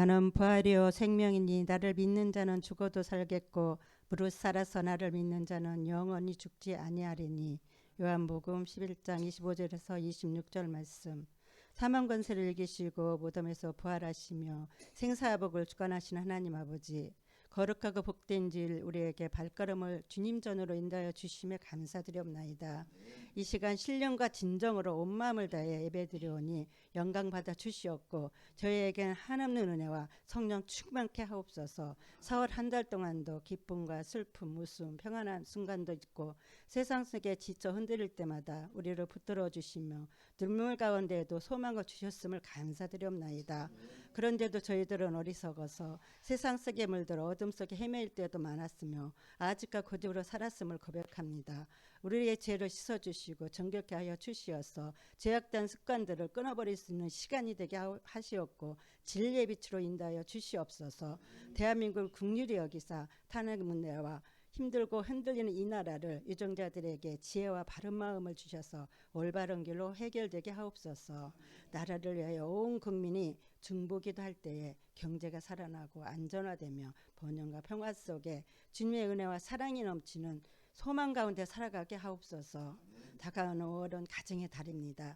나는 부활이요 생명이니 나를 믿는 자는 죽어도 살겠고 무릇 살아서 나를 믿는 자는 영원히 죽지 아니하리니. 요한복음 11장 25절에서 26절 말씀. 사망 권세를 이기시고 무덤에서 부활하시며 생사복을 주관하신 하나님 아버지, 거룩하고 복된 질 우리에게 발걸음을 주님 전으로 인도하여 주심에 감사드리옵나이다. 이 시간 신령과 진정으로 온 마음을 다해 예배드리오니 영광 받아 주시옵고 저희에겐 한없는 은혜와 성령 충만케 하옵소서. 사월 한 달 동안도 기쁨과 슬픔, 웃음, 평안한 순간도 있고 세상 속에 지쳐 흔들릴 때마다 우리를 붙들어 주시며 눈물 가운데에도 소망을 주셨음을 감사드리옵나이다. 그런데도 저희들은 어리석어서 세상 속에 물들어 어둠 속에 헤매일 때도 많았으며 아직과 고집으로 살았음을 고백합니다. 우리의 죄를 씻어주시고 정결케 하여 주시어서 죄악된 습관들을 끊어버릴 수 있는 시간이 되게 하시옵고 진리의 빛으로 인도하여 주시옵소서. 대한민국을 긍휼히 여기사 탄핵 문제와 힘들고 흔들리는 이 나라를 유정자들에게 지혜와 바른 마음을 주셔서 올바른 길로 해결되게 하옵소서. 나라를 위하여 온 국민이 중보기도 할 때에 경제가 살아나고 안전화되며 번영과 평화 속에 주님의 은혜와 사랑이 넘치는 소망 가운데 살아가게 하옵소서. 다가오는 5월은 가정의 달입니다.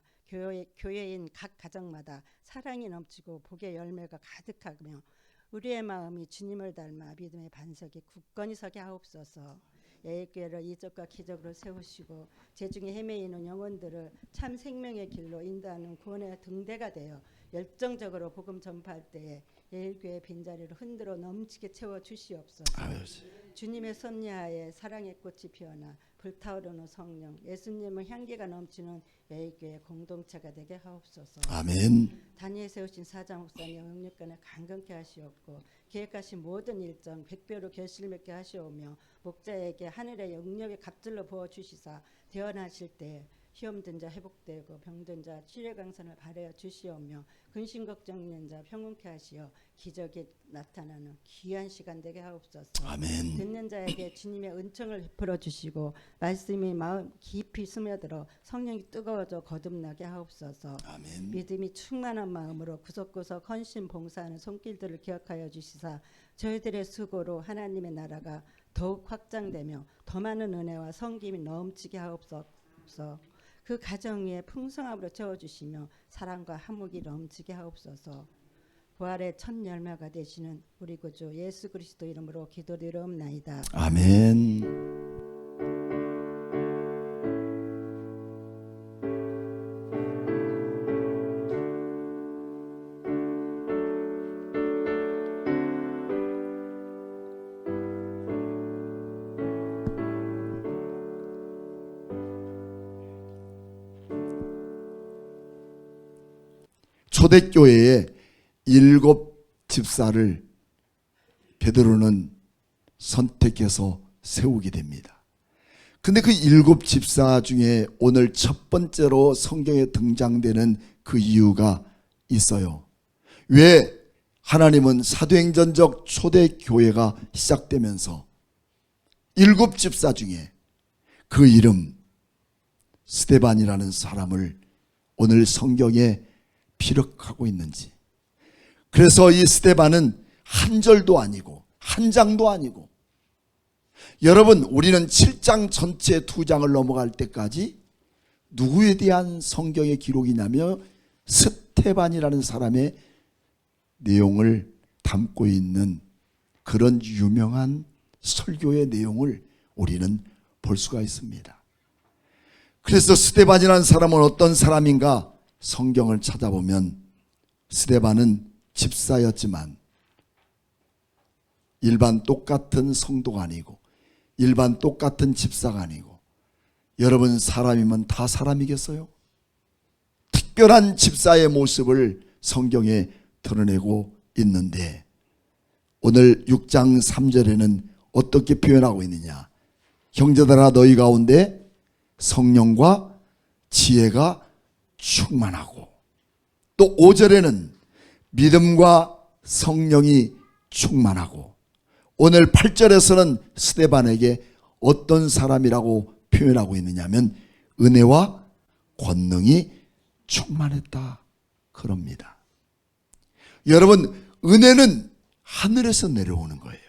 교회인 각 가정마다 사랑이 넘치고 복의 열매가 가득하며 우리의 마음이 주님을 닮아 믿음의 반석이 굳건히 서게 하옵소서. 예일교회를 이적과 기적으로 세우시고 재중에 헤매이는 영혼들을 참 생명의 길로 인도하는 구원의 등대가 되어 열정적으로 복음 전파할 때에 예일교회 빈자리를 흔들어 넘치게 채워 주시옵소서. 주님의 섭리하에 사랑의 꽃이 피어나 불타오르는 성령, 예수님의 향기가 넘치는 예일교회 공동체가 되게 하옵소서. 아멘. 단위에 세우신 사장 목사님 영육간에 강건케 하시옵고 계획하신 모든 일정 백배로 결실 맺게 하시오며 목자에게 하늘의 영역의 갑들로 부어주시사 대언하실 때 시험든 자 회복되고 병든 자 치료 강선을 발하여 주시오며 근심 걱정 있는 자 평온케 하시어 기적이 나타나는 귀한 시간 되게 하옵소서. 아멘. 듣는 자에게 주님의 은총을 베풀어 주시고 말씀이 마음 깊이 스며들어 성령이 뜨거워져 거듭나게 하옵소서. 아멘. 믿음이 충만한 마음으로 구석구석 헌신 봉사하는 손길들을 기억하여 주시사 저희들의 수고로 하나님의 나라가 더욱 확장되며 더 많은 은혜와 성김이 넘치게 하옵소서. 그 가정 위에 풍성함으로 채워주시며 사랑과 화목이 넘치게 하옵소서. 부활의 첫 열매가 되시는 우리 구주 예수 그리스도 이름으로 기도드리옵나이다. 아멘. 초대교회에 7 집사를 베드로는 선택해서 세우게 됩니다. 근데 그 7 집사 중에 오늘 첫 번째로 성경에 등장되는 그 이유가 있어요. 왜 하나님은 사도행전적 초대교회가 시작되면서 7 집사 중에 그 이름 스데반이라는 사람을 오늘 성경에 피력하고 있는지. 그래서 이 스데반은 한 절도 아니고 한 장도 아니고, 여러분 우리는 7장 전체 2장을 넘어갈 때까지 누구에 대한 성경의 기록이냐면 스데반이라는 사람의 내용을 담고 있는 그런 유명한 설교의 내용을 우리는 볼 수가 있습니다. 그래서 스데반이라는 사람은 어떤 사람인가? 성경을 찾아보면 스데반은 집사였지만 일반 똑같은 성도가 아니고 일반 똑같은 집사가 아니고, 여러분 사람이면 다 사람이겠어요? 특별한 집사의 모습을 성경에 드러내고 있는데 오늘 6장 3절에는 어떻게 표현하고 있느냐? 형제들아 너희 가운데 성령과 지혜가 충만하고, 또 5절에는 믿음과 성령이 충만하고, 오늘 8절에서는 스데반에게 어떤 사람이라고 표현하고 있느냐면 은혜와 권능이 충만했다 그럽니다. 여러분 은혜는 하늘에서 내려오는 거예요.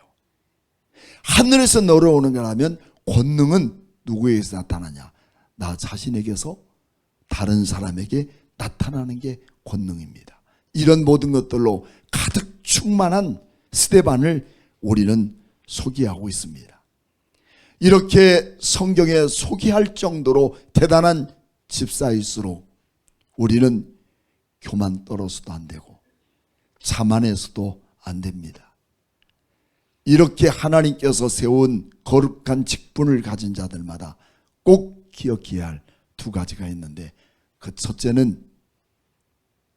하늘에서 내려오는 거라면 권능은 누구에게서 나타나냐? 나 자신에게서 다른 사람에게 나타나는 게 권능입니다. 이런 모든 것들로 가득 충만한 스데반을 우리는 소개하고 있습니다. 이렇게 성경에 소개할 정도로 대단한 집사일수록 우리는 교만 떨어서도 안 되고 자만해서도 안 됩니다. 이렇게 하나님께서 세운 거룩한 직분을 가진 자들마다 꼭 기억해야 할 두 가지가 있는데, 그 첫째는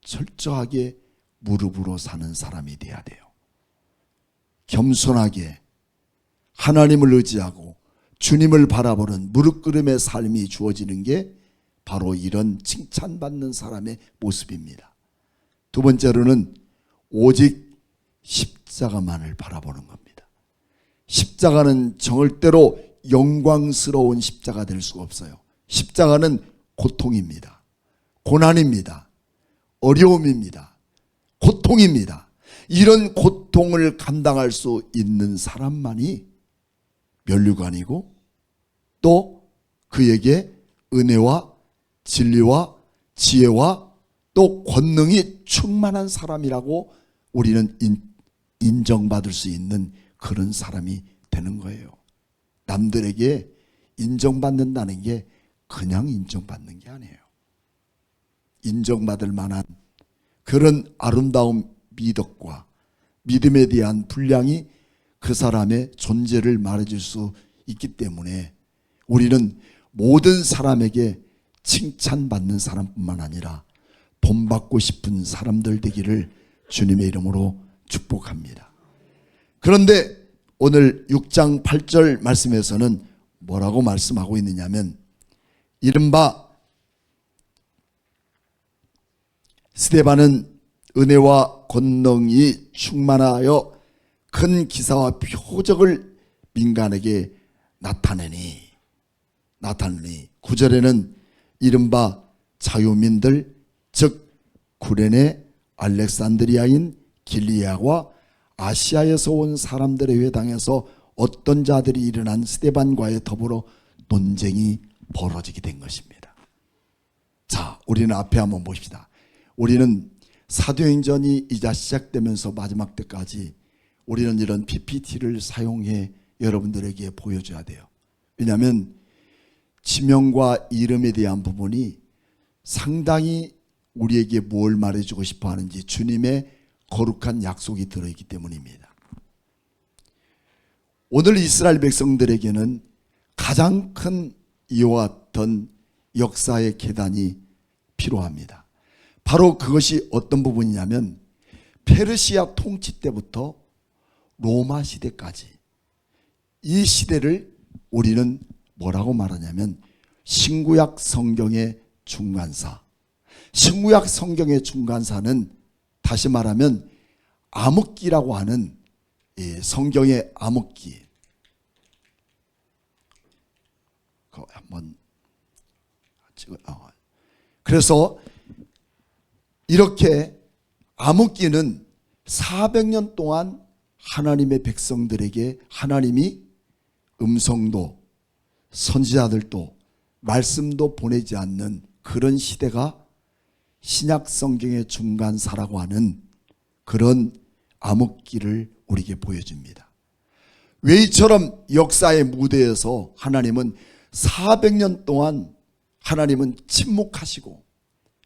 철저하게 무릎으로 사는 사람이 돼야 돼요. 겸손하게 하나님을 의지하고 주님을 바라보는 무릎꿇음의 삶이 주어지는 게 바로 이런 칭찬받는 사람의 모습입니다. 두 번째로는 오직 십자가만을 바라보는 겁니다. 십자가는 절대로 영광스러운 십자가 될 수가 없어요. 십자가는 고통입니다. 고난입니다. 어려움입니다. 고통입니다. 이런 고통을 감당할 수 있는 사람만이 면류관이고 또 그에게 은혜와 진리와 지혜와 또 권능이 충만한 사람이라고 우리는 인정받을 수 있는 그런 사람이 되는 거예요. 남들에게 인정받는다는 게 그냥 인정받는 게 아니에요. 인정받을 만한 그런 아름다운 미덕과 믿음에 대한 분량이 그 사람의 존재를 말해줄 수 있기 때문에 우리는 모든 사람에게 칭찬받는 사람뿐만 아니라 본받고 싶은 사람들 되기를 주님의 이름으로 축복합니다. 그런데 오늘 6장 8절 말씀에서는 뭐라고 말씀하고 있느냐면, 이른바 스데반은 은혜와 권능이 충만하여 큰 기사와 표적을 민간에게 나타내니 9절에는 이른바 자유민들 즉 구레네 알렉산드리아인 길리아와 아시아에서 온 사람들의 회당에서 어떤 자들이 일어난 스데반과의 더불어 논쟁이 벌어지게 된 것입니다. 자, 우리는 앞에 한번 봅시다. 우리는 사도행전이 이제 시작되면서 마지막 때까지 우리는 이런 PPT를 사용해 여러분들에게 보여줘야 돼요. 왜냐하면 지명과 이름에 대한 부분이 상당히 우리에게 뭘 말해주고 싶어 하는지 주님의 거룩한 약속이 들어있기 때문입니다. 오늘 이스라엘 백성들에게는 가장 큰 이와 같은 역사의 계단이 필요합니다. 바로 그것이 어떤 부분이냐면 페르시아 통치 때부터 로마 시대까지 이 시대를 우리는 뭐라고 말하냐면 신구약 성경의 중간사. 신구약 성경의 중간사는 다시 말하면 암흑기라고 하는 성경의 암흑기. 그거 한번 찍어. 그래서 이렇게 암흑기는 400년 동안 하나님의 백성들에게 하나님이 음성도 선지자들도 말씀도 보내지 않는 그런 시대가 신약 성경의 중간사라고 하는 그런 암흑기를 우리에게 보여줍니다. 왜 이처럼 역사의 무대에서 하나님은 400년 동안 하나님은 침묵하시고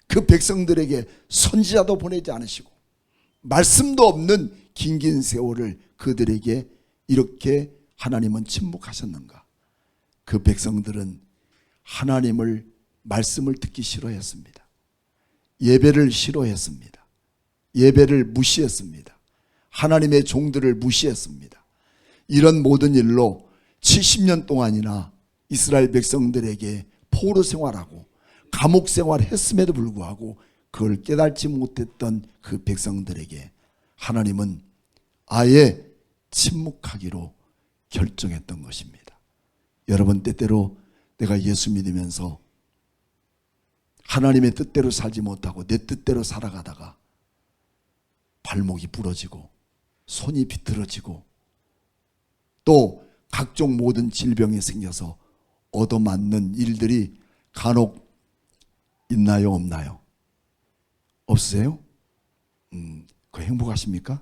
그 백성들에게 선지자도 보내지 않으시고 말씀도 없는 긴 세월을 그들에게 이렇게 하나님은 침묵하셨는가? 그 백성들은 하나님을 말씀을 듣기 싫어했습니다. 예배를 싫어했습니다. 예배를 무시했습니다. 하나님의 종들을 무시했습니다. 이런 모든 일로 70년 동안이나 이스라엘 백성들에게 포로 생활하고 감옥 생활했음에도 불구하고 그걸 깨달지 못했던 그 백성들에게 하나님은 아예 침묵하기로 결정했던 것입니다. 여러분, 때때로 내가 예수 믿으면서 하나님의 뜻대로 살지 못하고 내 뜻대로 살아가다가 발목이 부러지고 손이 비틀어지고 또 각종 모든 질병이 생겨서 얻어맞는 일들이 간혹 있나요, 없나요? 없으세요? 그 행복하십니까?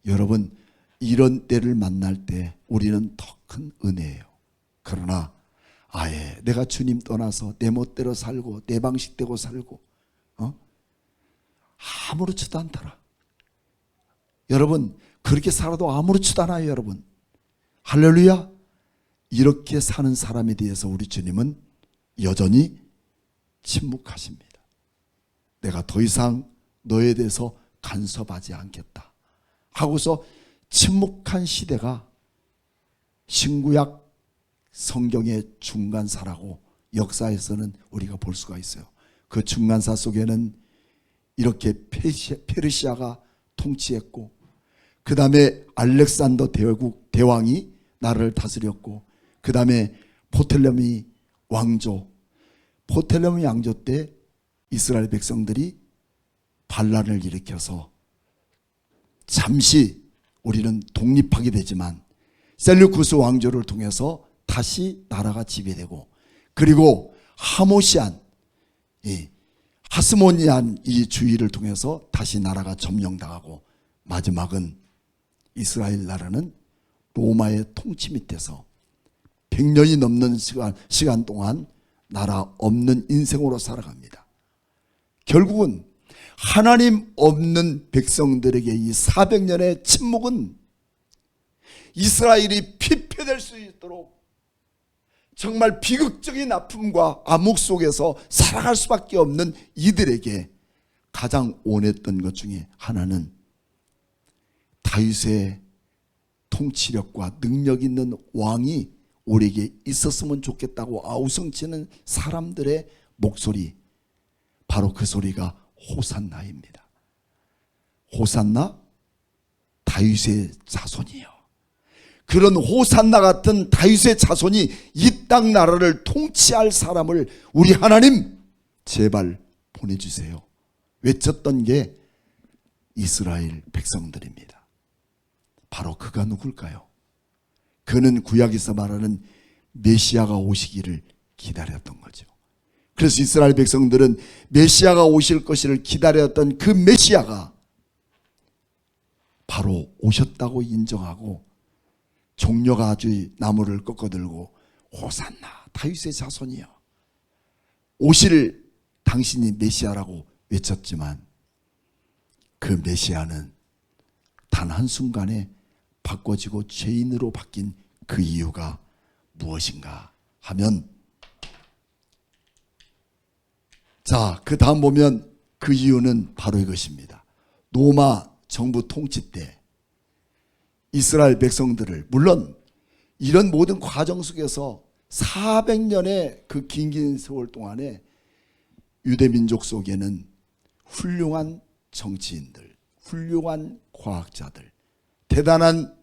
여러분, 이런 때를 만날 때 우리는 더 큰 은혜예요. 그러나 아예 내가 주님 떠나서 내 멋대로 살고 내 방식대로 살고 아무렇지도 않더라. 여러분, 그렇게 살아도 아무렇지도 않아요, 여러분. 할렐루야. 이렇게 사는 사람에 대해서 우리 주님은 여전히 침묵하십니다. 내가 더 이상 너에 대해서 간섭하지 않겠다 하고서 침묵한 시대가 신구약 성경의 중간사라고 역사에서는 우리가 볼 수가 있어요. 그 중간사 속에는 이렇게 페르시아가 통치했고, 그 다음에 알렉산더 대왕이 나라를 다스렸고, 그 다음에 포텔레미 왕조 때 이스라엘 백성들이 반란을 일으켜서 잠시 우리는 독립하게 되지만 셀루쿠스 왕조를 통해서 다시 나라가 지배되고, 그리고 하스모니안 이 주의를 통해서 다시 나라가 점령당하고, 마지막은 이스라엘 나라는 로마의 통치 밑에서 100년이 넘는 시간 동안 나라 없는 인생으로 살아갑니다. 결국은 하나님 없는 백성들에게 이 400년의 침묵은 이스라엘이 피폐될 수 있도록 정말 비극적인 아픔과 암흑 속에서 살아갈 수밖에 없는 이들에게 가장 원했던 것 중에 하나는 다윗의 통치력과 능력 있는 왕이 우리에게 있었으면 좋겠다고 아우성치는 사람들의 목소리, 바로 그 소리가 호산나입니다. 호산나, 다윗의 자손이요. 그런 호산나 같은 다윗의 자손이 이 땅 나라를 통치할 사람을 우리 하나님 제발 보내주세요 외쳤던 게 이스라엘 백성들입니다. 바로 그가 누굴까요? 그는 구약에서 말하는 메시아가 오시기를 기다렸던 거죠. 그래서 이스라엘 백성들은 메시아가 오실 것을 기다렸던 그 메시아가 바로 오셨다고 인정하고, 종려가 아주 나무를 꺾어들고 호산나 다윗의 자손이여, 오실 당신이 메시아라고 외쳤지만 그 메시아는 단 한순간에 바꿔지고 죄인으로 바뀐 그 이유가 무엇인가 하면, 자, 그 다음 보면 그 이유는 바로 이것입니다. 로마 정부 통치 때 이스라엘 백성들을, 물론 이런 모든 과정 속에서 400년의 그 긴 세월 동안에 유대민족 속에는 훌륭한 정치인들, 훌륭한 과학자들, 대단한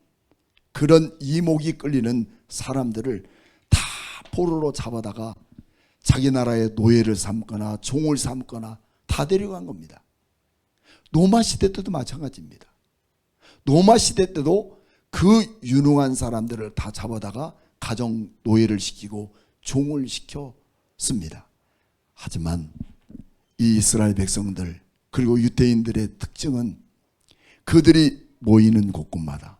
그런 이목이 끌리는 사람들을 다 포로로 잡아다가 자기 나라의 노예를 삼거나 종을 삼거나 다 데려간 겁니다. 로마 시대 때도 마찬가지입니다. 로마 시대 때도 그 유능한 사람들을 다 잡아다가 가정 노예를 시키고 종을 시켰습니다. 하지만 이 이스라엘 백성들, 그리고 유대인들의 특징은 그들이 모이는 곳곳마다,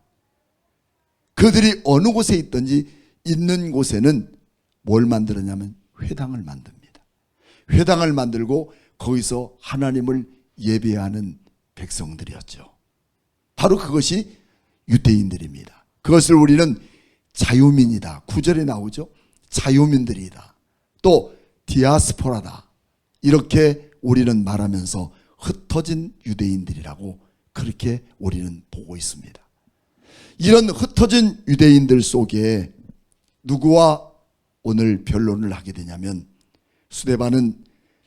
그들이 어느 곳에 있든지 있는 곳에는 뭘 만들었냐면 회당을 만듭니다. 회당을 만들고 거기서 하나님을 예배하는 백성들이었죠. 바로 그것이 유대인들입니다. 그것을 우리는 자유민이다, 9절에 나오죠. 자유민들이다, 또 디아스포라다, 이렇게 우리는 말하면서 흩어진 유대인들이라고 그렇게 우리는 보고 있습니다. 이런 흩어진 유대인들 속에 누구와 오늘 변론을 하게 되냐면, 스데반은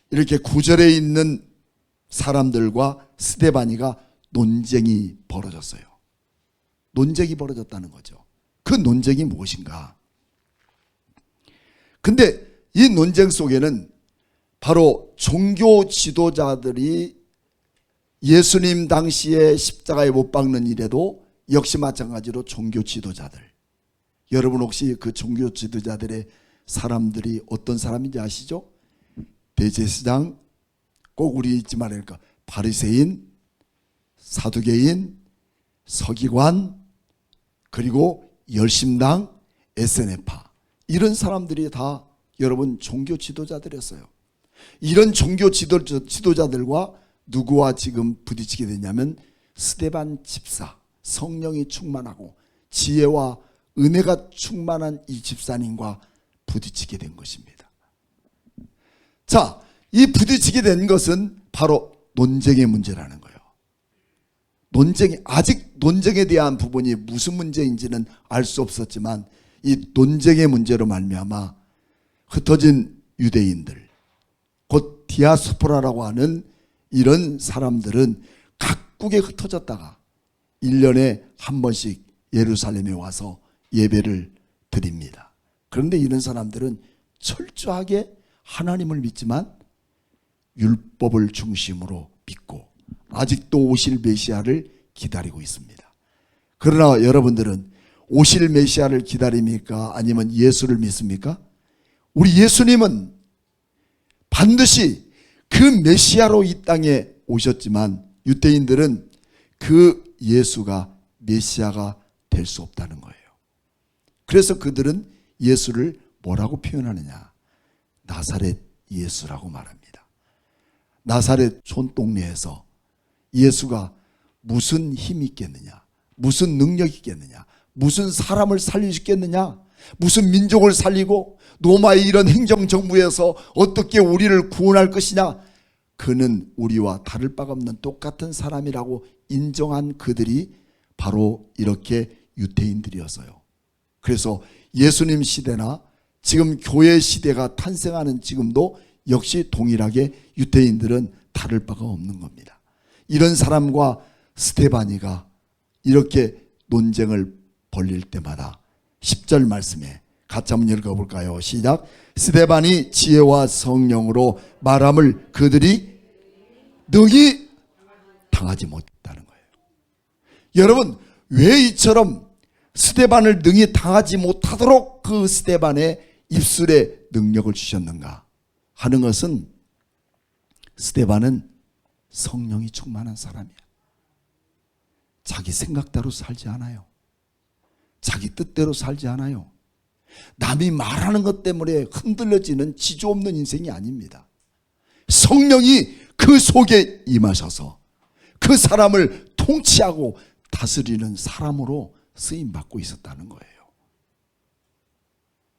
이렇게 9절에 있는 사람들과 스데반이가 논쟁이 벌어졌어요. 논쟁이 벌어졌다는 거죠. 그 논쟁이 무엇인가? 근데 이 논쟁 속에는 바로 종교 지도자들이 예수님 당시에 십자가에 못 박는 일에도 역시 마찬가지로 종교 지도자들, 여러분 혹시 그 종교 지도자들의 사람들이 어떤 사람인지 아시죠? 대제사장, 꼭 우리 잊지 말아야 할까, 바리새인, 사두개인, 서기관, 그리고 열심당, 에세네파, 이런 사람들이 다 여러분 종교 지도자들이었어요. 이런 종교 지도자들과 누구와 지금 부딪히게 되냐면 스데반 집사, 성령이 충만하고 지혜와 은혜가 충만한 이 집사님과 부딪히게 된 것입니다. 자, 이 부딪히게 된 것은 바로 논쟁의 문제라는 거예요. 아직 논쟁에 대한 부분이 무슨 문제인지는 알 수 없었지만 이 논쟁의 문제로 말미암아 흩어진 유대인들, 곧 디아스포라라고 하는 이런 사람들은 각국에 흩어졌다가 1년에 한 번씩 예루살렘에 와서 예배를 드립니다. 그런데 이런 사람들은 철저하게 하나님을 믿지만 율법을 중심으로 믿고 아직도 오실 메시아를 기다리고 있습니다. 그러나 여러분들은 오실 메시아를 기다립니까? 아니면 예수를 믿습니까? 우리 예수님은 반드시 그 메시아로 이 땅에 오셨지만 유대인들은 그 예수가 메시아가 될 수 없다는 거예요. 그래서 그들은 예수를 뭐라고 표현하느냐? 나사렛 예수라고 말합니다. 나사렛 촌동네에서 예수가 무슨 힘이 있겠느냐? 무슨 능력이 있겠느냐? 무슨 사람을 살릴 수 있겠느냐? 무슨 민족을 살리고 로마의 이런 행정정부에서 어떻게 우리를 구원할 것이냐? 그는 우리와 다를 바가 없는 똑같은 사람이라고 인정한 그들이 바로 이렇게 유대인들이었어요. 그래서 예수님 시대나 지금 교회 시대가 탄생하는 지금도 역시 동일하게 유대인들은 다를 바가 없는 겁니다. 이런 사람과 스데반이가 이렇게 논쟁을 벌릴 때마다 10절 말씀에 같이 한번 읽어볼까요? 시작. 스데반이 지혜와 성령으로 말함을 그들이 능히 당하지 못했다는 거예요. 여러분, 왜 이처럼 스데반을 능히 당하지 못하도록 그 스데반의 입술에 능력을 주셨는가 하는 것은 스데반은 성령이 충만한 사람이야. 자기 생각대로 살지 않아요. 자기 뜻대로 살지 않아요. 남이 말하는 것 때문에 흔들려지는 지조 없는 인생이 아닙니다. 성령이 그 속에 임하셔서 그 사람을 통치하고 다스리는 사람으로 쓰임받고 있었다는 거예요.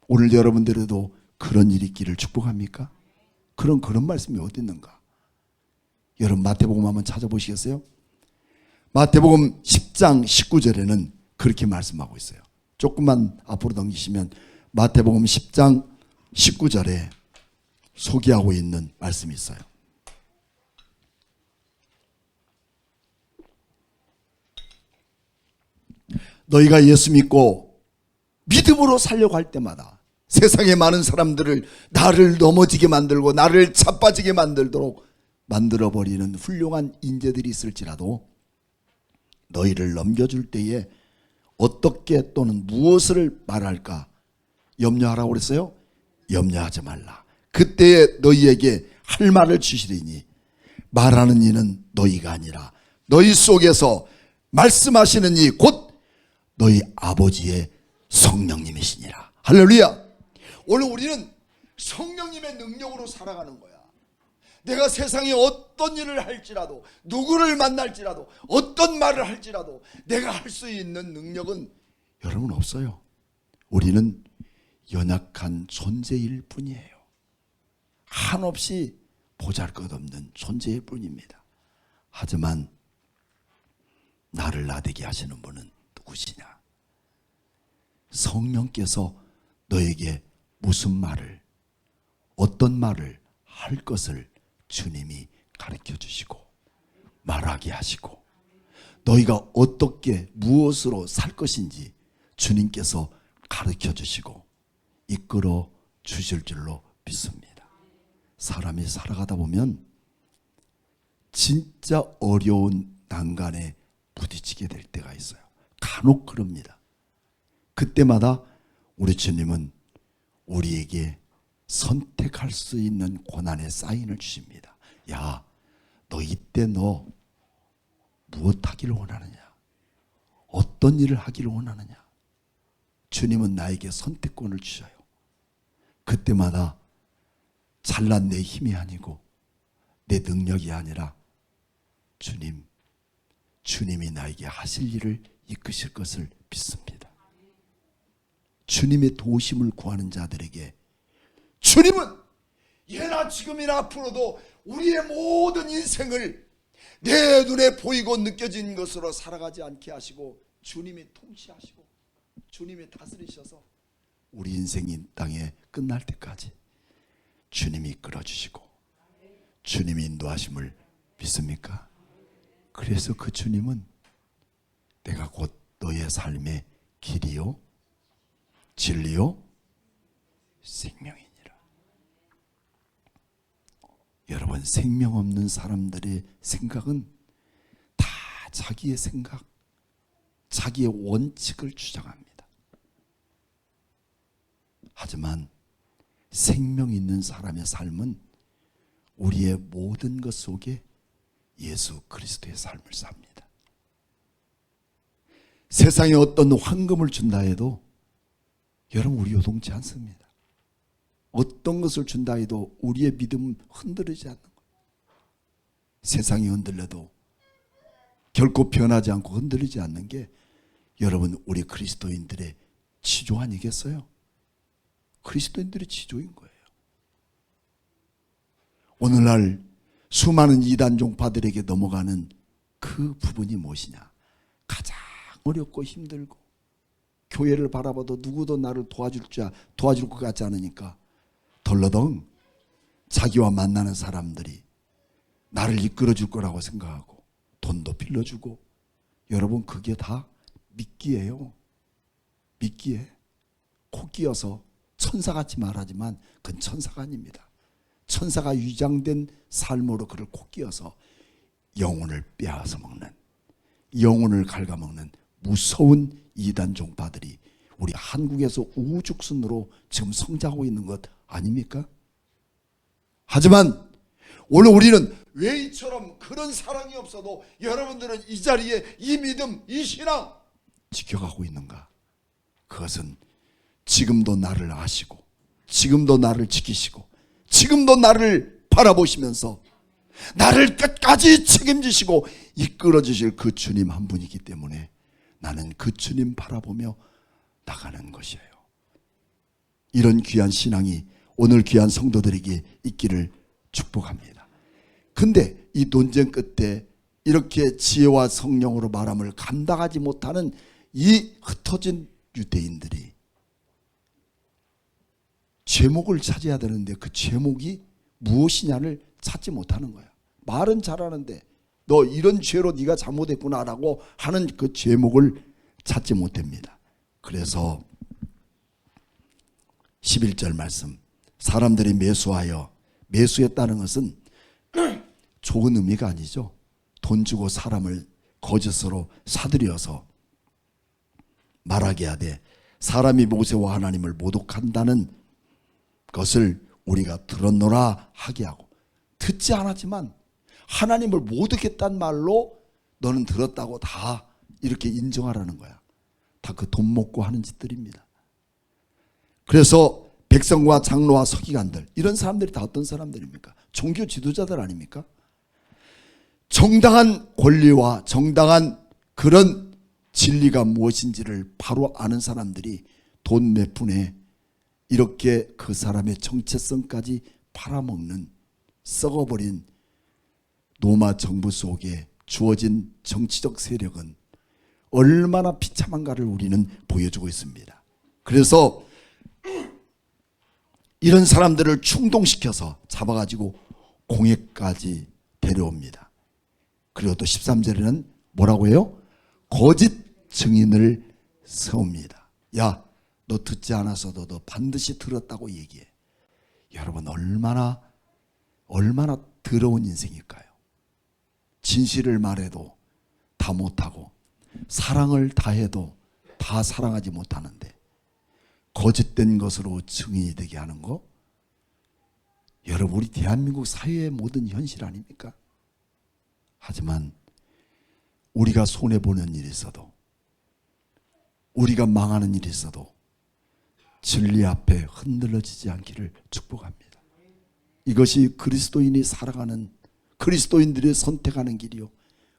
오늘 여러분들에도 그런 일이 있기를 축복합니까? 그런 말씀이 어디 있는가? 여러분 마태복음 한번 찾아보시겠어요? 마태복음 10장 19절에는 그렇게 말씀하고 있어요. 조금만 앞으로 넘기시면 마태복음 10장 19절에 소개하고 있는 말씀이 있어요. 너희가 예수 믿고 믿음으로 살려고 할 때마다 세상의 많은 사람들을 나를 넘어지게 만들고 나를 자빠지게 만들도록 만들어버리는 훌륭한 인재들이 있을지라도 너희를 넘겨줄 때에 어떻게 또는 무엇을 말할까 염려하라고 그랬어요? 염려하지 말라. 그때에 너희에게 할 말을 주시리니 말하는 이는 너희가 아니라 너희 속에서 말씀하시는 이 곧 너희 아버지의 성령님이시니라. 할렐루야. 오늘 우리는 성령님의 능력으로 살아가는 거야. 내가 세상에 어떤 일을 할지라도 누구를 만날지라도 어떤 말을 할지라도 내가 할 수 있는 능력은 여러분 없어요. 우리는 연약한 존재일 뿐이에요. 한없이 보잘것없는 존재일 뿐입니다. 하지만 나를 나대게 하시는 분은 누구시냐? 성령께서 너에게 무슨 말을 어떤 말을 할 것을 주님이 가르쳐 주시고 말하게 하시고 너희가 어떻게 무엇으로 살 것인지 주님께서 가르쳐 주시고 이끌어 주실 줄로 믿습니다. 사람이 살아가다 보면 진짜 어려운 난간에 부딪히게 될 때가 있어요. 간혹 그럽니다. 그때마다 우리 주님은 우리에게 선택할 수 있는 고난의 사인을 주십니다. 야, 너 이때 너 무엇 하기를 원하느냐? 어떤 일을 하기를 원하느냐? 주님은 나에게 선택권을 주셔요. 그때마다 잘난 내 힘이 아니고 내 능력이 아니라 주님이 나에게 하실 일을 이끄실 것을 믿습니다. 주님의 도우심을 구하는 자들에게 주님은 예나 지금이나 앞으로도 우리의 모든 인생을 내 눈에 보이고 느껴진 것으로 살아가지 않게 하시고 주님이 통치하시고 주님이 다스리셔서 우리 인생이 땅에 끝날 때까지 주님이 끌어주시고 주님이 인도하심을 믿습니까? 그래서 그 주님은 내가 곧 너의 삶의 길이요 진리요 생명이니라. 여러분, 생명 없는 사람들의 생각은 다 자기의 생각, 자기의 원칙을 주장합니다. 하지만 생명 있는 사람의 삶은 우리의 모든 것 속에 예수 그리스도의 삶을 삽니다. 세상에 어떤 황금을 준다 해도 여러분 우리 요동치 않습니다. 어떤 것을 준다 해도 우리의 믿음 흔들리지 않는 거예요. 세상이 흔들려도 결코 변하지 않고 흔들리지 않는 게 여러분 우리 그리스도인들의 지조 아니겠어요? 그리스도인들의 지조인 거예요. 오늘날 수많은 이단 종파들에게 넘어가는 그 부분이 무엇이냐? 가장 어렵고 힘들고 교회를 바라봐도 누구도 나를 도와줄 것 같지 않으니까 덜러덩 자기와 만나는 사람들이 나를 이끌어줄 거라고 생각하고 돈도 빌려주고, 여러분 그게 다 미끼예요. 미끼에 코 끼어서 천사같이 말하지만 그건 천사가 아닙니다. 천사가 위장된 삶으로 그를 코 끼어서 영혼을 빼앗아 먹는, 영혼을 갉아먹는 무서운 이단 종파들이 우리 한국에서 우후죽순으로 지금 성장하고 있는 것 아닙니까? 하지만 오늘 우리는 왜 이처럼 그런 사랑이 없어도 여러분들은 이 자리에 이 믿음, 이 신앙 지켜가고 있는가? 그것은 지금도 나를 아시고 지금도 나를 지키시고 지금도 나를 바라보시면서 나를 끝까지 책임지시고 이끌어주실 그 주님 한 분이기 때문에 나는 그 주님 바라보며 나가는 것이에요. 이런 귀한 신앙이 오늘 귀한 성도들에게 있기를 축복합니다. 근데 이 논쟁 끝에 이렇게 지혜와 성령으로 말함을 감당하지 못하는 이 흩어진 유대인들이 제목을 찾아야 되는데 그 제목이 무엇이냐를 찾지 못하는 거야. 말은 잘하는데 너 이런 죄로 네가 잘못했구나라고 하는 그 제목을 찾지 못합니다. 그래서 11절 말씀, 사람들이 매수했다는 것은 좋은 의미가 아니죠. 돈 주고 사람을 거짓으로 사들여서 말하게 하되 사람이 모세와 하나님을 모독한다는 것을 우리가 들었노라 하게 하고, 듣지 않았지만 하나님을 모독했단 말로 너는 들었다고 다 이렇게 인정하라는 거야. 다 그 돈 먹고 하는 짓들입니다. 그래서 백성과 장로와 서기관들, 이런 사람들이 다 어떤 사람들입니까? 종교 지도자들 아닙니까? 정당한 권리와 정당한 그런 진리가 무엇인지를 바로 아는 사람들이 돈 몇 푼에 이렇게 그 사람의 정체성까지 팔아먹는, 썩어버린 로마 정부 속에 주어진 정치적 세력은 얼마나 비참한가를 우리는 보여주고 있습니다. 그래서 이런 사람들을 충동시켜서 잡아가지고 공회까지 데려옵니다. 그리고 또 13절에는 뭐라고 해요? 거짓 증인을 세웁니다. 야, 너 듣지 않았어도 너 반드시 들었다고 얘기해. 여러분 얼마나 더러운 인생일까요? 진실을 말해도 다 못하고 사랑을 다해도 다 사랑하지 못하는데 거짓된 것으로 증인이 되게 하는 거, 여러분 우리 대한민국 사회의 모든 현실 아닙니까? 하지만 우리가 손해보는 일이 있어도, 우리가 망하는 일이 있어도 진리 앞에 흔들려지지 않기를 축복합니다. 이것이 그리스도인이 살아가는, 그리스도인들이 선택하는 길이요,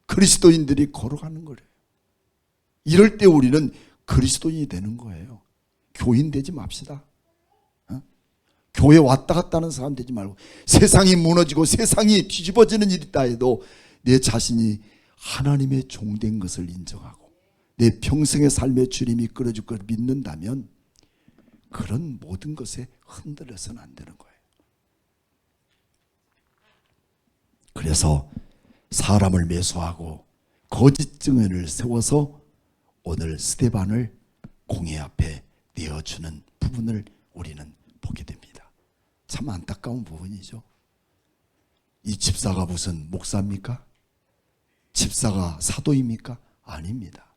그리스도인들이 걸어가는 거예요. 이럴 때 우리는 그리스도인이 되는 거예요. 교인 되지 맙시다. 교회 왔다 갔다 하는 사람 되지 말고, 세상이 무너지고 세상이 뒤집어지는 일이 있다 해도 내 자신이 하나님의 종된 것을 인정하고 내 평생의 삶의 주님이 끌어줄 걸 믿는다면 그런 모든 것에 흔들려서는 안 되는 거예요. 그래서 사람을 매수하고 거짓 증언을 세워서 오늘 스데반을 공회 앞에 내어주는 부분을 우리는 보게 됩니다. 참 안타까운 부분이죠. 이 집사가 무슨 목사입니까? 집사가 사도입니까? 아닙니다.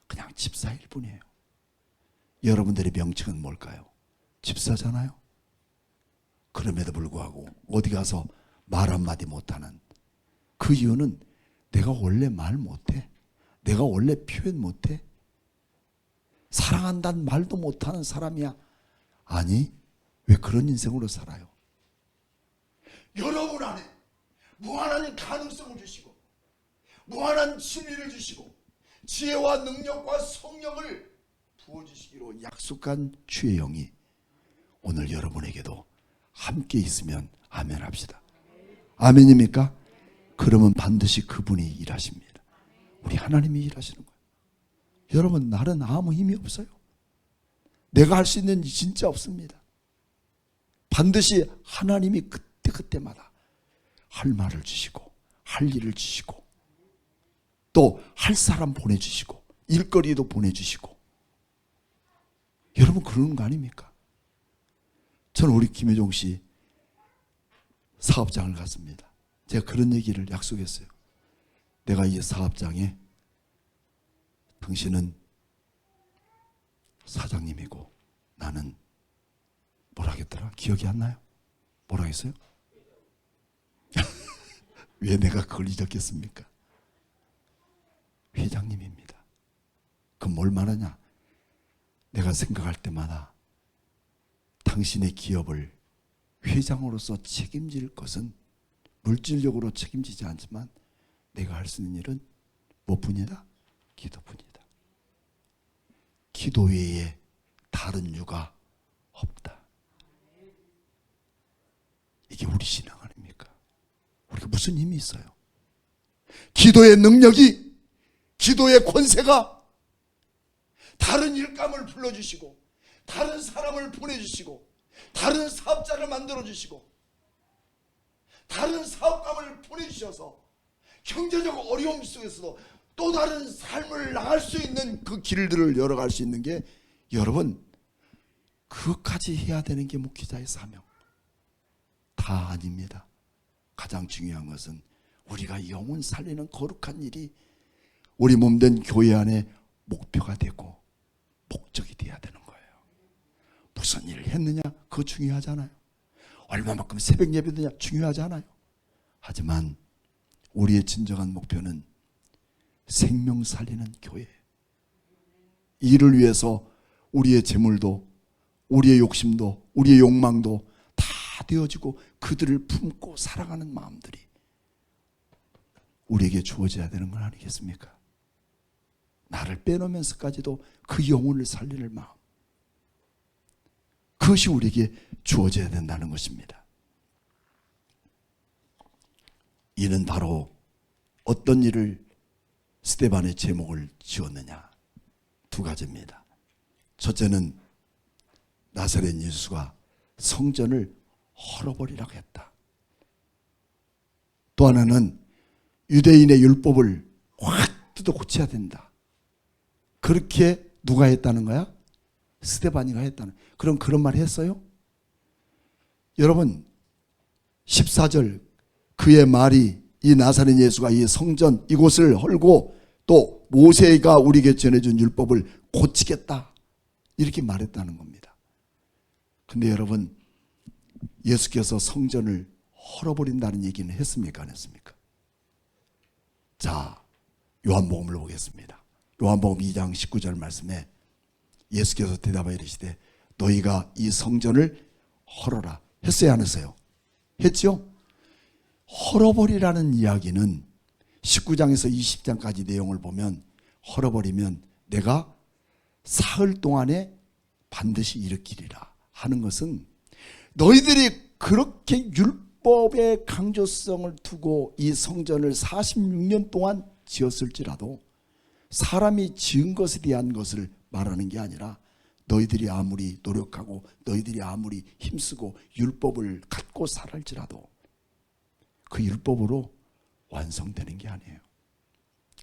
그냥 집사일 뿐이에요. 여러분들의 명칭은 뭘까요? 집사잖아요. 그럼에도 불구하고 어디 가서 말 한마디 못하는 그 이유는 내가 원래 말 못해, 내가 원래 표현 못해, 사랑한다는 말도 못하는 사람이야. 아니, 왜 그런 인생으로 살아요? 여러분 안에 무한한 가능성을 주시고 무한한 진리를 주시고 지혜와 능력과 성령을 부어주시기로 약속한 주의 영이 오늘 여러분에게도 함께 있으면 아멘 합시다. 아멘입니까? 그러면 반드시 그분이 일하십니다. 우리 하나님이 일하시는 거예요. 여러분, 나는 아무 힘이 없어요. 내가 할 수 있는 일이 진짜 없습니다. 반드시 하나님이 그때마다 할 말을 주시고 할 일을 주시고 또 할 사람 보내주시고 일거리도 보내주시고, 여러분 그러는 거 아닙니까? 저는 우리 김혜종 씨 사업장을 갔습니다. 제가 그런 얘기를 약속했어요. 내가 이 사업장에 당신은 사장님이고 나는 뭐라 하겠더라? 기억이 안 나요? 뭐라 했어요? 왜 내가 그걸 잊었겠습니까? 회장님입니다. 그럼 뭘 말하냐? 내가 생각할 때마다 당신의 기업을 회장으로서 책임질 것은 물질적으로 책임지지 않지만 내가 할 수 있는 일은 뭐뿐이다? 기도뿐이다. 기도 외에 다른 유가 없다. 이게 우리 신앙 아닙니까? 우리가 무슨 힘이 있어요? 기도의 능력이, 기도의 권세가 다른 일감을 불러주시고 다른 사람을 보내주시고 다른 사업자를 만들어주시고 다른 사업감을 보내주셔서 경제적 어려움 속에서도 또 다른 삶을 나갈 수 있는 그 길들을 열어갈 수 있는 게, 여러분 그것까지 해야 되는 게 목회자의 사명 다 아닙니다. 가장 중요한 것은 우리가 영혼 살리는 거룩한 일이 우리 몸된 교회 안에 목표가 되고 목적이 돼야 되는 거예요. 무슨 일을 했느냐 그거 중요하잖아요. 얼마만큼 새벽 예배드냐 중요하지 않아요. 하지만 우리의 진정한 목표는 생명 살리는 교회, 이를 위해서 우리의 재물도 우리의 욕심도 우리의 욕망도 다 되어지고 그들을 품고 살아가는 마음들이 우리에게 주어져야 되는 건 아니겠습니까? 나를 빼놓으면서까지도 그 영혼을 살리는 마음, 그것이 우리에게 주어져야 된다는 것입니다. 이는 바로 어떤 일을 스데반의 제목을 지었느냐, 두 가지입니다. 첫째는 나사렛 예수가 성전을 헐어버리라고 했다. 또 하나는 유대인의 율법을 확 뜯어 고쳐야 된다. 그렇게 누가 했다는 거야? 스데반이가 했다는. 그럼 그런 말 했어요? 여러분 14절 그의 말이 이 나사렛 예수가 이 성전 이곳을 헐고 또 모세가 우리에게 전해준 율법을 고치겠다 이렇게 말했다는 겁니다. 근데 여러분, 예수께서 성전을 헐어버린다는 얘기는 했습니까? 안 했습니까? 자, 요한복음을 보겠습니다. 요한복음 2장 19절 말씀에 예수께서 대답하여 이르시되 너희가 이 성전을 헐어라 했어요, 안 했어요? 했죠? 헐어버리라는 이야기는 19장에서 20장까지 내용을 보면 헐어버리면 내가 사흘 동안에 반드시 일으키리라 하는 것은 너희들이 그렇게 율법의 강조성을 두고 이 성전을 46년 동안 지었을지라도 사람이 지은 것에 대한 것을 말하는 게 아니라 너희들이 아무리 노력하고 너희들이 아무리 힘쓰고 율법을 갖고 살할지라도 그 율법으로 완성되는 게 아니에요.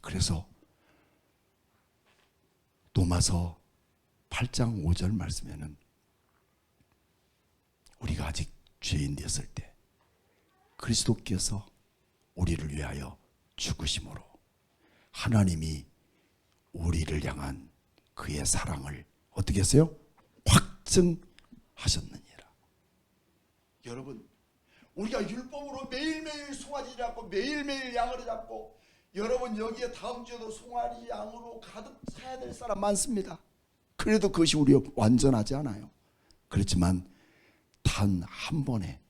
그래서 로마서 8장 5절 말씀에는 우리가 아직 죄인 되었을 때 그리스도께서 우리를 위하여 죽으심으로 하나님이 우리를 향한 그의 사랑을 어떻게 했어요? 확증하셨느니라. 여러분, 우리가 율법으로 매일매일 송아지 잡고 매일매일 양을 잡고 여러분 여기에 다음 주에도 송아지 양으로 가득 차야 될 사람 많습니다. 그래도 그것이 우리 완전하지 않아요. 그렇지만 단 한 번에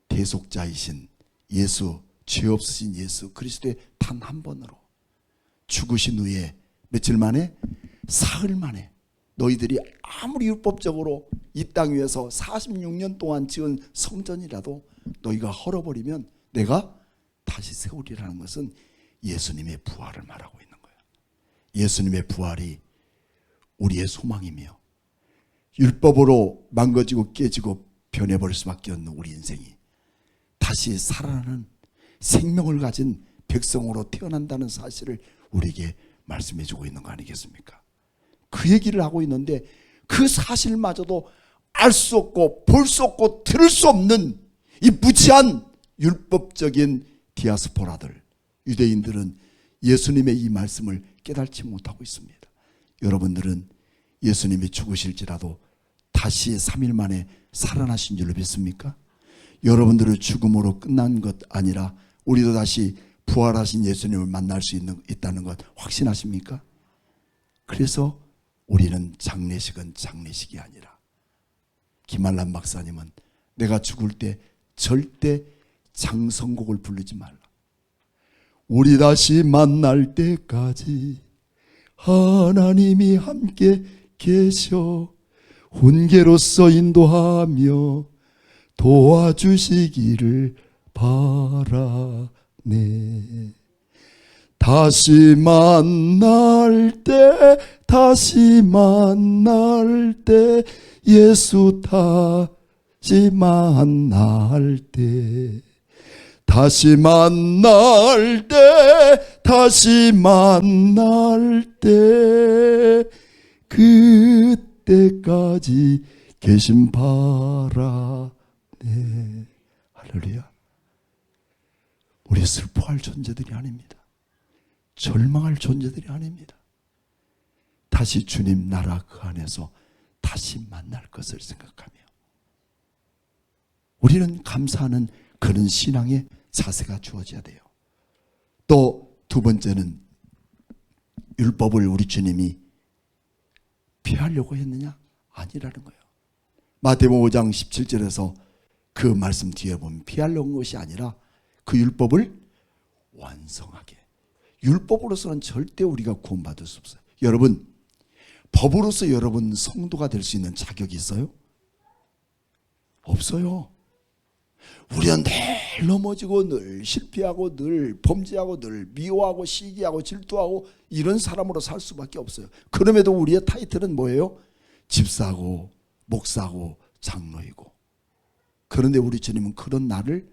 대속자이신 예수, 죄 없으신 예수 그리스도의 단 한 번으로 죽으신 후에 며칠 만에 사흘 만에 너희들이 아무리 율법적으로 이 땅 위에서 46년 동안 지은 성전이라도 너희가 헐어버리면 내가 다시 세우리라는 것은 예수님의 부활을 말하고 있는 거예요. 예수님의 부활이 우리의 소망이며 율법으로 망가지고 깨지고 변해버릴 수밖에 없는 우리 인생이 다시 살아나는 생명을 가진 백성으로 태어난다는 사실을 우리에게 말씀해주고 있는 거 아니겠습니까? 그 얘기를 하고 있는데 그 사실마저도 알 수 없고 볼 수 없고 들을 수 없는 이 무지한 율법적인 디아스포라들, 유대인들은 예수님의 이 말씀을 깨닫지 못하고 있습니다. 여러분들은 예수님이 죽으실지라도 다시 3일 만에 살아나신 줄로 믿습니까? 여러분들의 죽음으로 끝난 것 아니라 우리도 다시 부활하신 예수님을 만날 수 있다는 것 확신하십니까? 그래서 우리는 장례식은 장례식이 아니라 김한란 박사님은 내가 죽을 때 절대 장성곡을 부르지 말라. 우리 다시 만날 때까지 하나님이 함께 계셔 훈계로서 인도하며 도와주시기를 바라네. 다시 만날 때 예수 다시 만날 때 다시 만날 때 그때까지 계심 바라네. 할렐루야. 우리 슬퍼할 존재들이 아닙니다. 절망할 존재들이 아닙니다. 다시 주님 나라 그 안에서 다시 만날 것을 생각하며 우리는 감사하는 그런 신앙의 자세가 주어져야 돼요. 또 두 번째는 율법을 우리 주님이 피하려고 했느냐? 아니라는 거예요. 마태복음 5장 17절에서 그 말씀 뒤에 보면 피하려는 것이 아니라 그 율법을 완성하게. 율법으로서는 절대 우리가 구원받을 수 없어요. 여러분, 법으로서 여러분 성도가 될 수 있는 자격이 있어요? 없어요. 우리는 늘 넘어지고 늘 실패하고 늘 범죄하고 늘 미워하고 시기하고 질투하고 이런 사람으로 살 수밖에 없어요. 그럼에도 우리의 타이틀은 뭐예요? 집사고 목사고 장로이고. 그런데 우리 주님은 그런 나를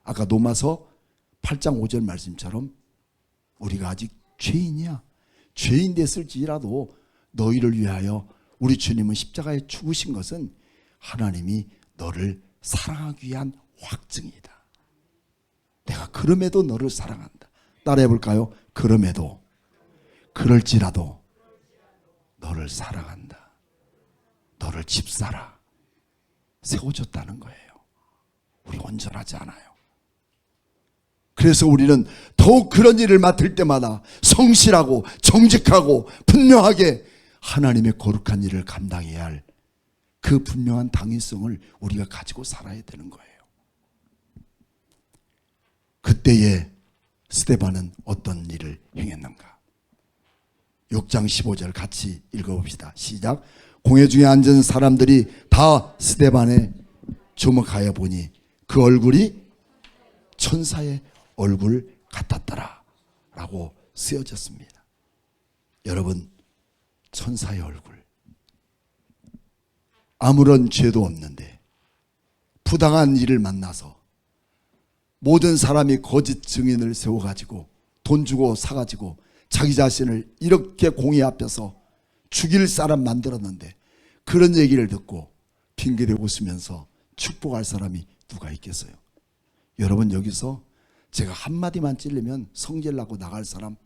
아까 로마서 8장 5절 말씀처럼 우리가 아직 죄인이야. 죄인 됐을지라도 너희를 위하여 우리 주님은 십자가에 죽으신 것은 하나님이 너를 사랑하기 위한 확증이다. 내가 그럼에도 너를 사랑한다. 따라해 볼까요? 그럼에도, 그럴지라도 너를 사랑한다. 너를 집사라 세워줬다는 거예요. 우리 온전하지 않아요. 그래서 우리는 더욱 그런 일을 맡을 때마다 성실하고 정직하고 분명하게 하나님의 거룩한 일을 감당해야 할 그 분명한 당위성을 우리가 가지고 살아야 되는 거예요. 그때에 스데반은 어떤 일을 행했는가? 6장 15절 같이 읽어봅시다. 시작. 공회 중에 앉은 사람들이 다 스데반에 주목하여 보니 그 얼굴이 천사의 얼굴 같았더라 라고 쓰여졌습니다. 여러분, 천사의 얼굴, 아무런 죄도 없는데 부당한 일을 만나서 모든 사람이 거짓 증인을 세워가지고 돈 주고 사가지고 자기 자신을 이렇게 공의 앞에서 죽일 사람 만들었는데 그런 얘기를 듣고 핑계대고 웃으면서 축복할 사람이 누가 있겠어요? 여러분, 여기서 제가 한마디만 찔리면 성질나고 나갈 사람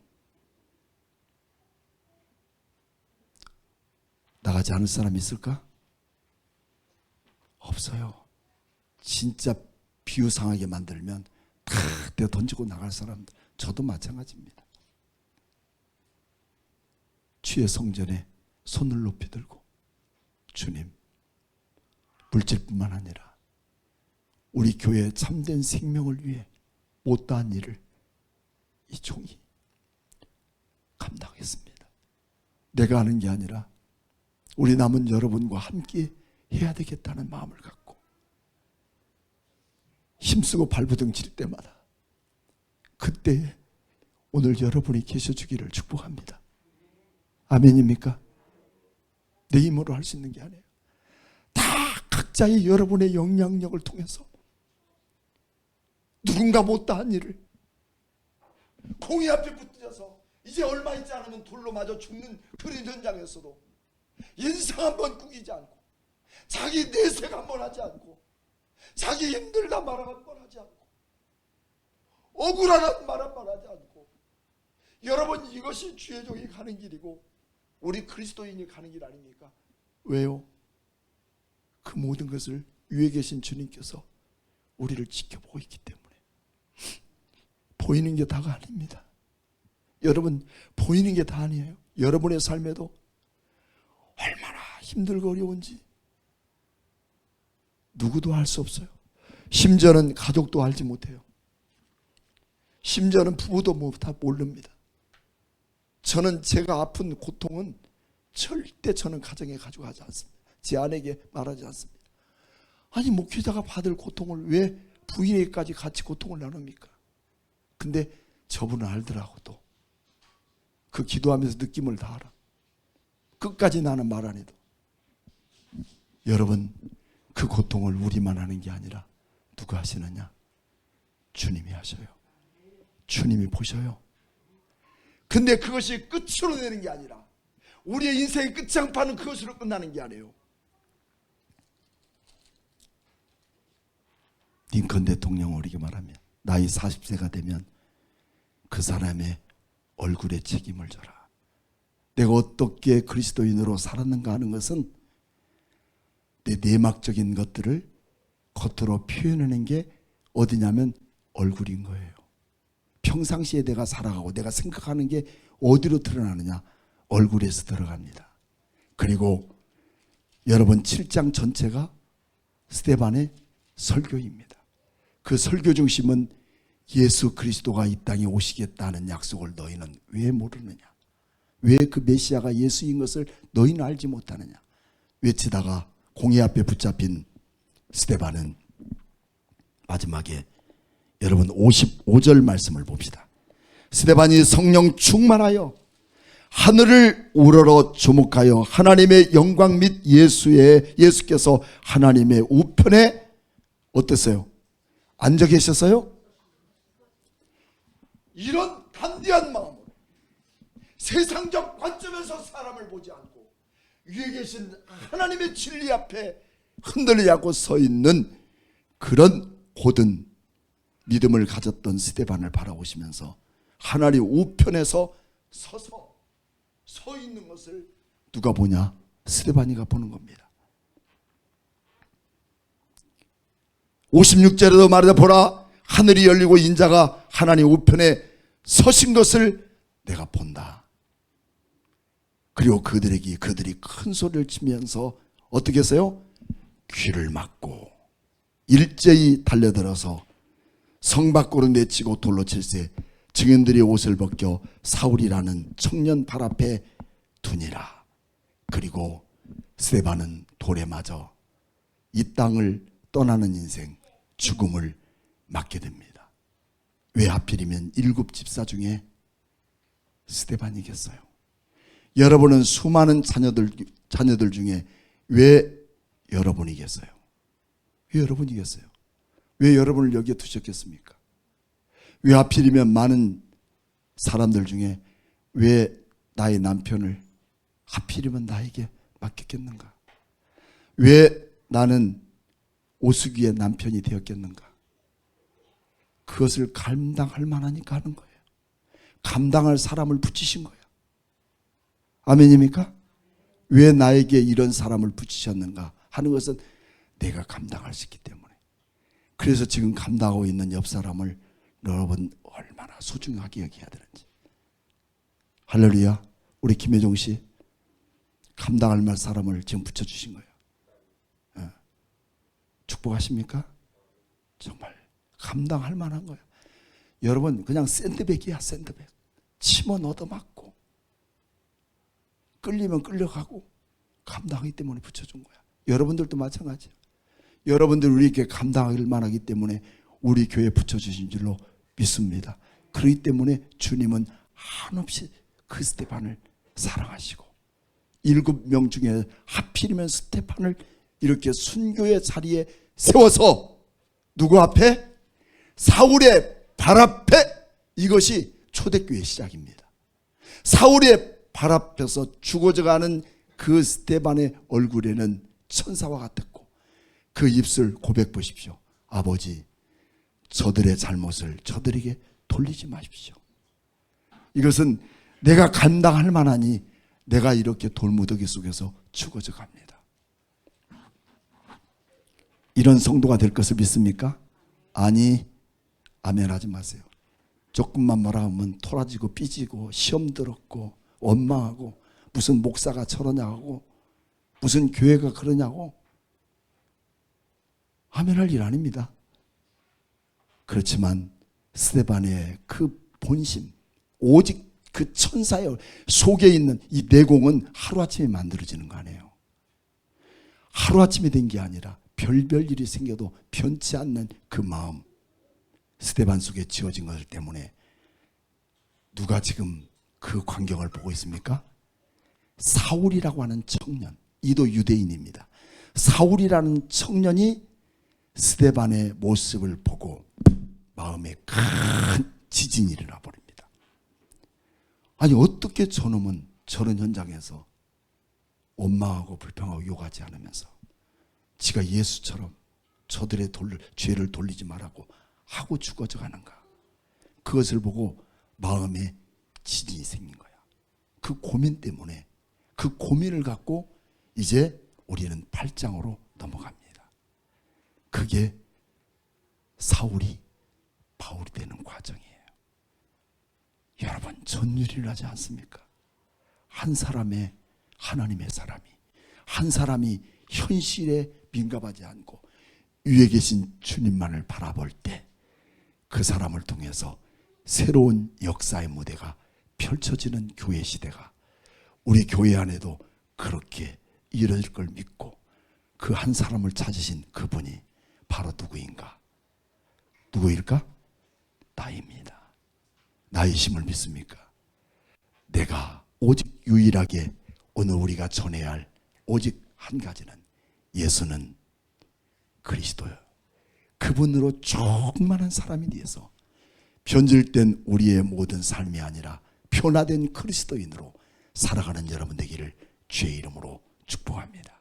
나가지 않을 사람 있을까? 없어요. 진짜 비유상하게 만들면 다 내가 던지고 나갈 사람, 저도 마찬가지입니다. 주의 성전에 손을 높이 들고 주님, 물질뿐만 아니라 우리 교회의 참된 생명을 위해 못다한 일을 이 종이 감당하겠습니다. 내가 하는 게 아니라 우리 남은 여러분과 함께 해야 되겠다는 마음을 갖고 힘쓰고 발버둥 칠 때마다 그때에 오늘 여러분이 계셔주기를 축복합니다. 아멘입니까? 내 힘으로 할 수 있는 게 아니에요. 다 각자의 여러분의 영향력을 통해서 누군가 못다한 일을 공의 앞에 붙들어서 이제 얼마 있지 않으면 돌로 맞아 죽는 그런 현장에서도 인상 한번 꾸기지 않고 자기 내색 한번 하지 않고 자기 힘들다 말 한번 하지 않고 억울하다는 말 한번 하지 않고, 여러분, 이것이 주의 종이 가는 길이고 우리 그리스도인이 가는 길 아닙니까? 왜요? 그 모든 것을 위에 계신 주님께서 우리를 지켜보고 있기 때문에. 보이는 게 다가 아닙니다. 여러분, 보이는 게 다 아니에요. 여러분의 삶에도 얼마나 힘들고 어려운지 누구도 알 수 없어요. 심지어는 가족도 알지 못해요. 심지어는 부부도 다 모릅니다. 저는 제가 아픈 고통은 절대 저는 가정에 가져가지 않습니다. 제 아내에게 말하지 않습니다. 아니, 목회자가 받을 고통을 왜 부인에게까지 같이 고통을 나눕니까? 근데 저분은 알더라고. 또 그 기도하면서 느낌을 다 알아. 끝까지 나는 말 안 해도. 여러분, 그 고통을 우리만 하는 게 아니라 누가 하시느냐? 주님이 하셔요. 주님이 보셔요. 근데 그것이 끝으로 되는 게 아니라 우리의 인생의 끝장파는 그것으로 끝나는 게 아니에요. 링컨 대통령 어리게 말하면 나이 40세가 되면 그 사람의 얼굴에 책임을 져라. 내가 어떻게 그리스도인으로 살았는가 하는 것은 내 내막적인 것들을 겉으로 표현하는 게 어디냐면 얼굴인 거예요. 평상시에 내가 살아가고 내가 생각하는 게 어디로 드러나느냐? 얼굴에서 들어갑니다. 그리고 여러분, 7장 전체가 스데반의 설교입니다. 그 설교 중심은 예수 그리스도가 이 땅에 오시겠다는 약속을 너희는 왜 모르느냐? 왜 그 메시아가 예수인 것을 너희는 알지 못하느냐? 외치다가 공의 앞에 붙잡힌 스데반은 마지막에 여러분 55절 말씀을 봅시다. 스데반이 성령 충만하여 하늘을 우러러 주목하여 하나님의 영광 및 예수께서 하나님의 우편에 어땠어요? 앉아 계셨어요? 이런 담대한 마음으로 세상적 관점에서 사람을 보지 않고 위에 계신 하나님의 진리 앞에 흔들리지 않고 서 있는 그런 고든 믿음을 가졌던 스데반을 바라보시면서 하나님 우편에서 서 있는 것을 누가 보냐? 스데반이가 보는 겁니다. 56절에도 말하자 보라 하늘이 열리고 인자가 하나님 우편에 서신 것을 내가 본다. 그리고 그들이 큰 소리를 치면서 어떻게 했어요? 귀를 막고 일제히 달려들어서 성 밖으로 내치고 돌로 칠세 증인들이 옷을 벗겨 사울이라는 청년 발 앞에 두니라. 그리고 스데반은 돌에 맞아 이 땅을 떠나는 인생 죽음을 맞게 됩니다. 왜 하필이면 7 집사 중에 스데반이겠어요? 여러분은 수많은 자녀들 중에 왜 여러분이겠어요? 왜 여러분이겠어요? 왜 여러분을 여기에 두셨겠습니까? 왜 하필이면 많은 사람들 중에 왜 나의 남편을 하필이면 나에게 맡겼겠는가? 왜 나는 오수기의 남편이 되었겠는가? 그것을 감당할 만하니까 하는 거예요. 감당할 사람을 붙이신 거예요. 아멘입니까? 왜 나에게 이런 사람을 붙이셨는가 하는 것은 내가 감당할 수 있기 때문에. 그래서 지금 감당하고 있는 옆 사람을 여러분 얼마나 소중하게 여겨야 되는지. 할렐루야. 우리 김혜종 씨 감당할 만 사람을 지금 붙여주신 거예요. 축복하십니까? 정말 감당할 만한 거예요. 여러분 그냥 샌드백이야. 샌드백. 치면 얻어맞고 끌리면 끌려가고 감당하기 때문에 붙여준 거야. 여러분들도 마찬가지예요. 여러분들 우리에게 감당할 만하기 때문에 우리 교회에 붙여주신 줄로 믿습니다. 그렇기 때문에 주님은 한없이 그 스데반을 사랑하시고 7명 중에 하필이면 스데반을 이렇게 순교의 자리에 세워서 누구 앞에? 사울의 발 앞에. 이것이 초대교회의 시작입니다. 사울의 발 앞에서 죽어져가는 그 스데반의 얼굴에는 천사와 같았고 그 입술 고백 보십시오. 아버지 저들의 잘못을 저들에게 돌리지 마십시오. 이것은 내가 감당할 만하니 내가 이렇게 돌무더기 속에서 죽어져 갑니다. 이런 성도가 될 것을 믿습니까? 아니, 아멘 하지 마세요. 조금만 뭐라 하면 토라지고 삐지고 시험 들었고 원망하고 무슨 목사가 저러냐고 무슨 교회가 그러냐고 아멘 할 일 아닙니다. 그렇지만 스데반의 그 본심 오직 그 천사의 속에 있는 이 내공은 하루아침에 만들어지는 거 아니에요. 하루아침에 된 게 아니라 별별 일이 생겨도 변치 않는 그 마음 스데반 속에 지어진 것 때문에 누가 지금 그 광경을 보고 있습니까? 사울이라고 하는 청년, 이도 유대인입니다. 사울이라는 청년이 스데반의 모습을 보고 마음에 큰 지진이 일어나 버립니다. 아니 어떻게 저놈은 저런 현장에서 원망하고 불평하고 욕하지 않으면서 지가 예수처럼 저들의 죄를 돌리지 말라고 하고 죽어져 가는가. 그것을 보고 마음에 지진이 생긴 거야. 그 고민 때문에 그 고민을 갖고 이제 우리는 8장으로 넘어갑니다. 그게 사울이 바울이 되는 과정이에요. 여러분 전율이 하지 않습니까? 한 사람의 하나님의 사람이 한 사람이 현실에 민감하지 않고 위에 계신 주님만을 바라볼 때 그 사람을 통해서 새로운 역사의 무대가 펼쳐지는 교회 시대가 우리 교회 안에도 그렇게 이뤄질 걸 믿고 그 한 사람을 찾으신 그분이 바로 누구인가? 누구일까? 나입니다. 나이심을 믿습니까? 내가 오직 유일하게 오늘 우리가 전해야 할 오직 한 가지는 예수는 그리스도요. 그분으로 조그마한 사람이 되어서 변질된 우리의 모든 삶이 아니라 변화된 그리스도인으로 살아가는 여러분 되기를 주의 이름으로 축복합니다.